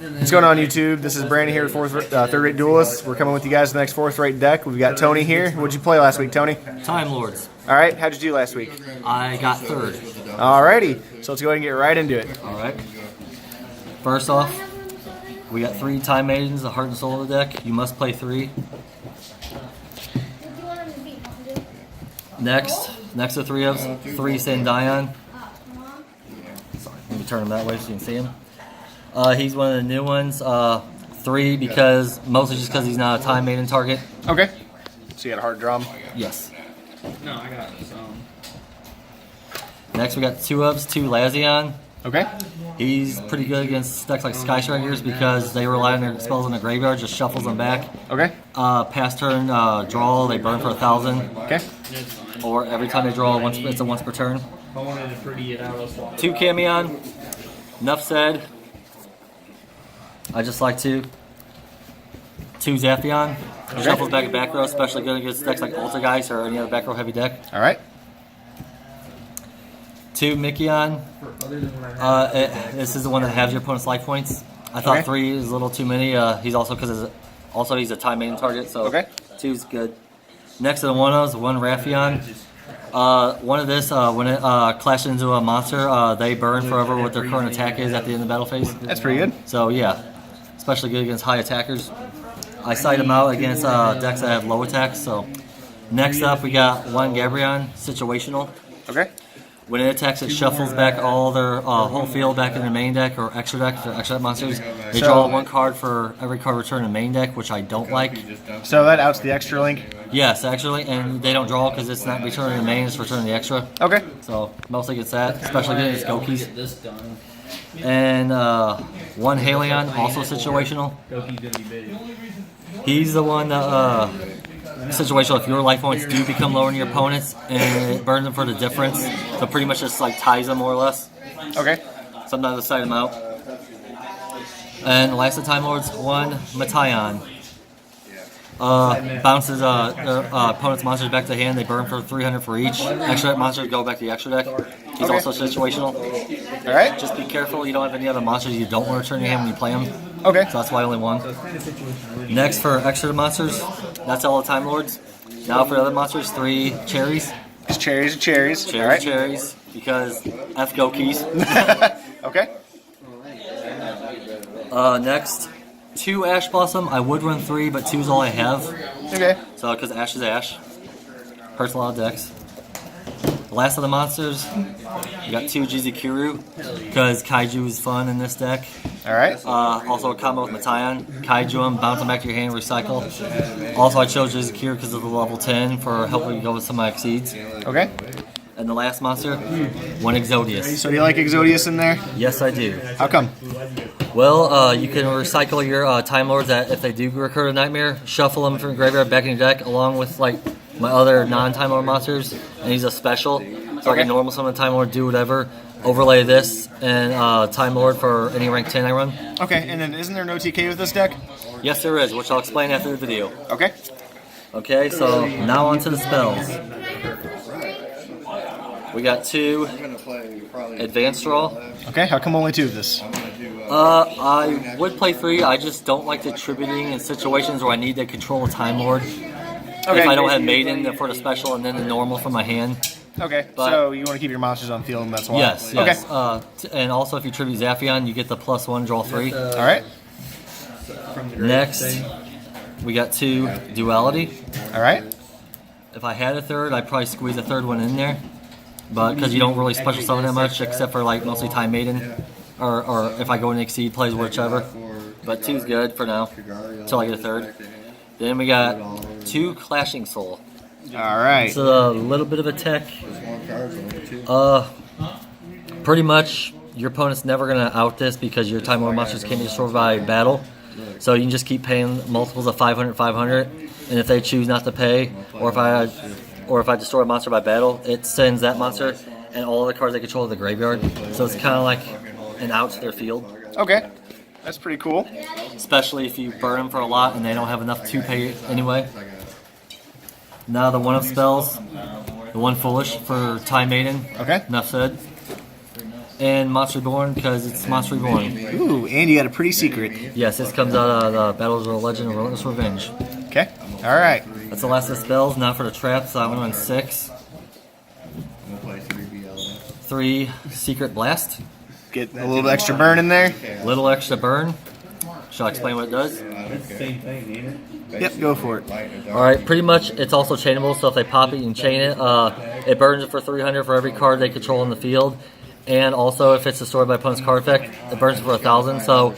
What's going on, YouTube? This is Brandon here with Third Rate Duelists. We're coming with you guys the next fourth rate deck. We've got Tony here. What'd you play last week, Tony? Time Lords. All right. How'd you do last week? I got third. Alrighty. So let's go ahead and get right into it. All right. First off, we got 3 Time Maidens, the heart and soul of the deck. You must play 3. Next to 3 of 3 Sandion. Sorry, let me turn him that way so you can see him. He's one of the new ones. 3 because mostly just because he's not a Time Maiden target. Okay. So you got a hard drum. Yes. No, I got some. Next we got 2 Lazion. Okay. He's pretty good against decks like Sky Strikers because they rely on their spells in the graveyard, just shuffles them back. Okay. Past turn draw, they burn for 1,000. Okay. Or every time they draw, it's a once per turn. If I wanted to pretty it out, I'll swap. 2 Camion. Enough said. I just like 2. 2 Zaphion. Shuffles back and back row, especially good against decks like Altergeist or any other back row heavy deck. All right. 2 Mikion. This is the one that has your opponent's life points. I thought Okay. 3 is a little too many. He's also he's a time main target, so Okay. 2's good. Next to the 1 Raffion. One of this, when it clashes into a monster, they burn forever what their current attack is at the end of the battle phase. That's pretty good. So yeah, especially good against high attackers. I cite them out against decks that have low attacks. So next up, we got 1 Gabrion, situational. Okay. When it attacks, it shuffles back all their whole field back in their main deck or extra deck. They're extra deck monsters. They draw 1 card for every card returned in main deck, which I don't like. So that outs the extra link. Yes, actually, and they don't draw because it's not returning the main; it's returning the extra. Okay. So mostly gets that, especially getting its Gokis. Get this done. And 1 Halion, also situational. Goki's gonna be big. He's the one that situational. If your life points do become lower than your opponent's, and it burns them for the difference, so pretty much just like ties them more or less. Okay. Sometimes I side them out. And last of Time Lords, 1 Matayon. Bounces their opponent's monsters back to hand. They burn for 300 for each. Extra deck monsters go back to the extra deck. He's Okay. also situational. All right. Just be careful you don't have any other monsters you don't want to return your hand when you play them. Okay. So that's why only 1. Next for extra monsters, that's all the Time Lords. Now for the other monsters, 3 Cherries. Just cherries and cherries. All right. Cherries, because F Gokis. Okay. Next, 2 Ash Blossom. I would run 3, but 2 is all I have. Okay. So, because Ash is Ash. Hurts a lot of decks. The last of the monsters, we got 2 Jizukuru, because Kaiju is fun in this deck. All right. Also a combo with Matayon. Kaiju him, bounce him back to your hand, recycle. Also, I chose Jizukuru because of the level 10 for helping go with some of my exceeds. Okay. And the last monster, 1 Exodius. So do you like Exodius in there? Yes, I do. How come? Well, you can recycle your Time Lords that if they do recur to Nightmare, shuffle them from the graveyard back in your deck along with like my other non-Time Lord monsters, and he's a special. So I can normal summon a Time Lord, do whatever, overlay this, and Time Lord for any rank 10 I run. Okay. And then isn't there no TK with this deck? Yes, there is, which I'll explain after the video. Okay. Okay, so now on to the spells. We got 2 Advanced Draw. Okay. How come only 2 of this? I would play 3. I just don't like the attributing in situations where I need to control a Time Lord. Okay. If I don't have Maiden for the special and then the normal for my hand. Okay. But- So you want to keep your monsters on field, and that's why. Yes. Okay. And also, if you tribute Zaphion, you get the +1 draw 3. All right. Next, we got 2 Duality. All right. If I had a third, I'd probably squeeze a third one in there. But because you don't really special summon that much, except for like mostly Time Maiden, or if I go and exceed plays whichever. But 2's good for now until I get a third. Then we got 2 Clashing Soul. All right. It's a little bit of a tech. Pretty much your opponent's never gonna out this because your Time Lord monsters can't be destroyed by battle. So you can just keep paying multiples of 500, 500, and if they choose not to pay, or if I destroy a monster by battle, it sends that monster and all the cards they control to the graveyard. So it's kind of like an out to their field. Okay. That's pretty cool. Especially if you burn them for a lot and they don't have enough to pay anyway. Now the 1 of spells, the 1 Foolish for Time Maiden. Okay. Enough said. and Monster Reborn because it's Monster Reborn. Ooh, and you got a pretty secret. Yes, this comes out of the Battles of the Legend of Relentless Revenge. Okay. All right. That's the last of the spells. Now for the traps, so I'm going to run 6. I'm gonna play 3 BL. 3 Secret Blast. Get a little extra burn in there. Little extra burn. Shall I explain what it does? Same thing, ain't it? Yep, go for it. Alright, pretty much it's also chainable, so if they pop it, you can chain it. It burns it for 300 for every card they control in the field. And also, if it's destroyed by opponent's card effect, it burns it for 1,000. So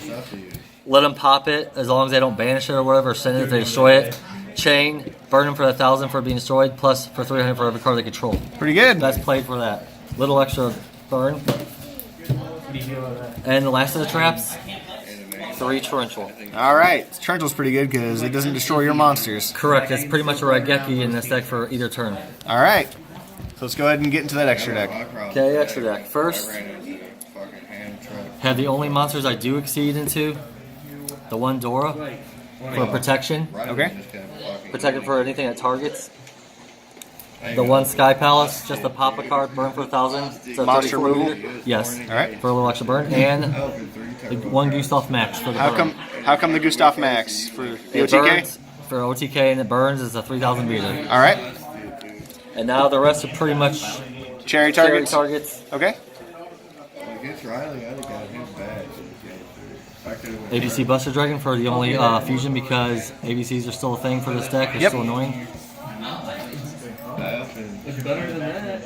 let them pop it as long as they don't banish it or whatever, or send it if they destroy it. Chain, burn them for 1,000 for being destroyed, plus for 300 for every card they control. Pretty good. That's played for that. Little extra burn. And the last of the traps, 3 Torrential. All right. Torrential's pretty good because it doesn't destroy your monsters. Correct, it's pretty much a Raigeki in this deck for either turn. All right. So let's go ahead and get into that extra deck. Okay, extra deck. First, have the only monsters I do exceed into. The one Dora for protection. Okay. Protected for anything that targets. The one Sky Palace, just a pop a card, burn for 1,000. So Monster 34 removal? meter. Yes. All right. For a little extra burn. And the one Gustav Max for the burn. How come the Gustav Max for the It OTK? burns for OTK and it burns is a 3,000 meter. All right. And now the rest are pretty much Cherry carry targets. targets. Okay. Against Riley, I think got him bad. ABC Buster Dragon for the only fusion because ABCs are still a thing for this deck. They're Yep. still annoying. It's better than that.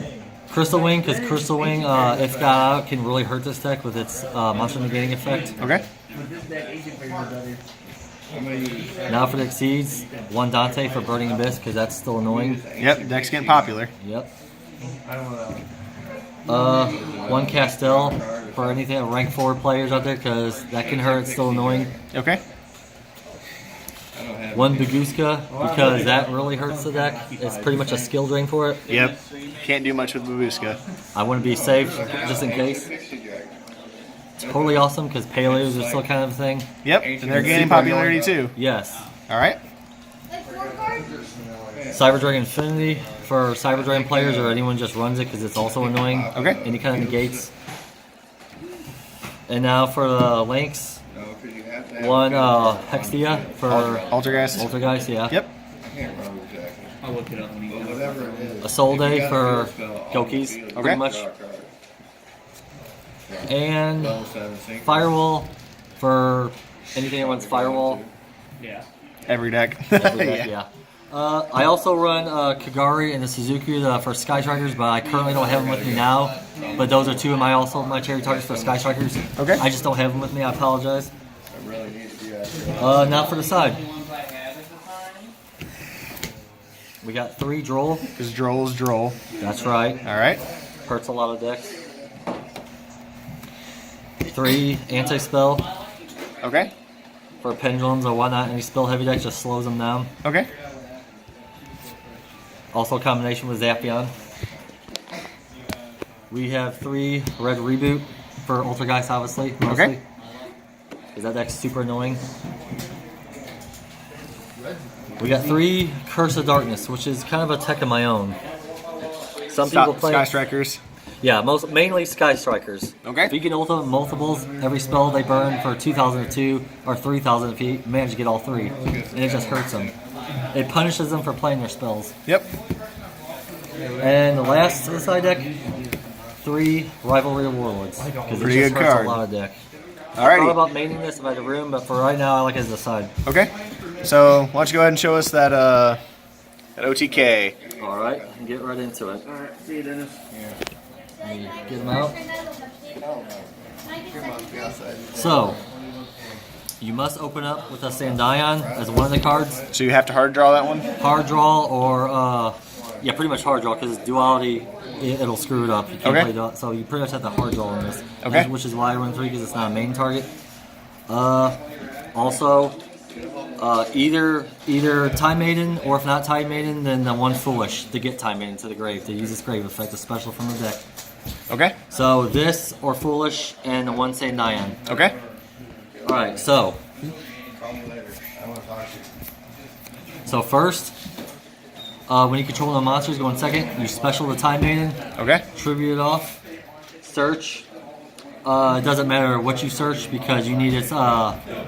Crystal Wing, because Crystal Wing, if got out, can really hurt this deck with its monster negating effect. Okay. Now for the Exceeds, 1 Dante for Burning Abyss, because that's still annoying. Yep. Deck's getting popular. Yep. 1 Castell for anything rank 4 players out there, because that can hurt, it's still annoying. Okay. 1 Baguska, because that really hurts the deck. It's pretty much a skill drain for it. Yep. Can't do much with Babuska. I want to be safe, just in case. It's totally awesome, because Paleos are still kind of a thing. Yep. And they're gaining popularity too. Yes. All right. Cyber Dragon Infinity for Cyber Dragon players or anyone just runs it because it's also annoying. Okay. Any kind of negates. And now for the Lynx, 1 Hextia for Altergeist. Altergeist, yeah. Yep. I'll look it up when you go. A Soul Day for Gokis, Okay. pretty much. And Firewall for anything that runs Firewall. Yeah. Every deck. Every deck, yeah. I also run Kagari and the Suzuki for Sky Strikers, but I currently don't have them with me now. But those are 2 of my cherry targets for Sky Strikers. Okay. I just don't have them with me. I apologize. Now for the side. We got 3 Droll. Because Droll is Droll. That's right. All right. Hurts a lot of decks. 3 Anti-Spell Okay. for Pendulums or whatnot. Any spell heavy deck just slows them down. Okay. Also a combination with Zappion. We have 3 Red Reboot for Ultrageist, obviously, mostly. Okay. Because that deck's super annoying. We got 3 Curse of Darkness, which is kind of a tech of my own. Some people play... Sky Strikers. Yeah, mainly Sky Strikers. Okay. If you get ultimate multiples, every spell they burn for 2,002 or 3,000 if you manage to get all 3. And it just hurts them. It punishes them for playing their spells. Yep. And the last of the side deck, 3 Rivalry of Warlords. Because it Pretty just good hurts card. a lot of deck. I thought Alrighty. about maining this if I had a room, but for right now I like it as a side. Okay. So why don't you go ahead and show us that that OTK. Alright, get right into it. Alright, see you, Dennis. Let me get them out. So, you must open up with a Sandion as one of the cards. So you have to hard draw that one. Hard draw or, yeah, pretty much hard draw because duality, it'll screw it up. You can't Okay. play dual, so you pretty much have to hard draw on this. Okay. Which is why I run 3 because it's not a main target. Also, either Time Maiden or if not Time Maiden, then the 1 Foolish to get Time Maiden to the grave to use this grave effect, a special from the deck. Okay. So this or Foolish and the 1 Sandion. Okay. Alright, so first, when you control the monsters, go in second, you special the Time Maiden, Okay. tribute it off, search, It doesn't matter what you search because you need its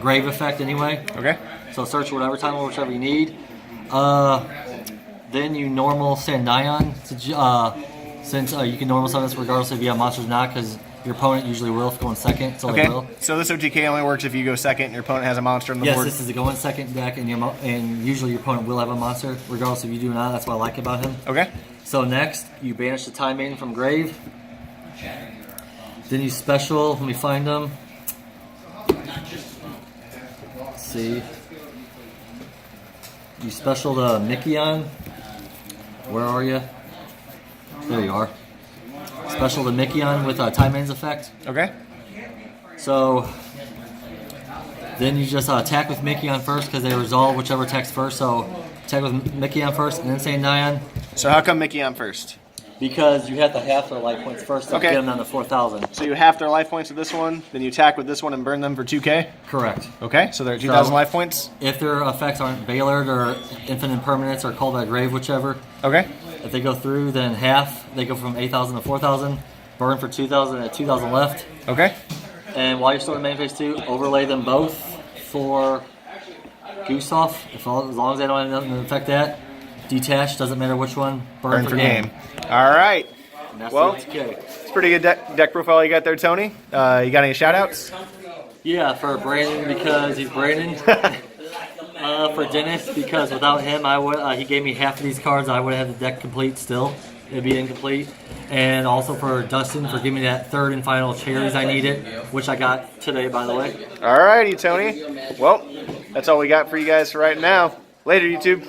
grave effect anyway. Okay. So search whatever time or whichever you need. Then you normal Sandion, since you can normal summon this regardless if you have monsters or not, because your opponent usually will if going second, so they Okay. will. So this OTK only works if you go second and your opponent has a monster on the Yes, board. this is a going second deck, and and usually your opponent will have a monster, regardless if you do or not. That's what I like about him. Okay. So next, you banish the Time Maiden from grave. Then you special. Let me find them. Let's see. You special the Mikion. Where are you? There you are. Special the Mikion with Time Maiden's effect. Okay. So then you just attack with Mikion first because they resolve whichever attacks first. So attack with Mikion first and then Sandion. So how come Mickey on first? Because you have to half their life points first to Okay. get them down to 4,000. So you half their life points with this one, then you attack with this one and burn them for 2k? Correct. Okay, so they're 2,000 So- life points? If their effects aren't Bailored or Infinite Permanents or Called by Grave, whichever, Okay. if they go through, then half, they go from 8,000 to 4,000, burn for 2,000 and 2,000 left. Okay. And while you're still in main phase 2, overlay them both for Goose Off, as long as they don't have nothing to affect that. Detach, doesn't matter which one, Burn for game. All right. And that's Well- the OTK. It's a pretty good deck profile you got there, Tony. You got any shout outs? Yeah, for Brandon because he's Brandon. For Dennis because without him, I would he gave me half of these cards. I would have had the deck complete still. It'd be incomplete. And also for Dustin for giving me that third and final cherries I needed, which I got today, by the way. All righty, Tony. Well, that's all we got for you guys for right now. Later, YouTube.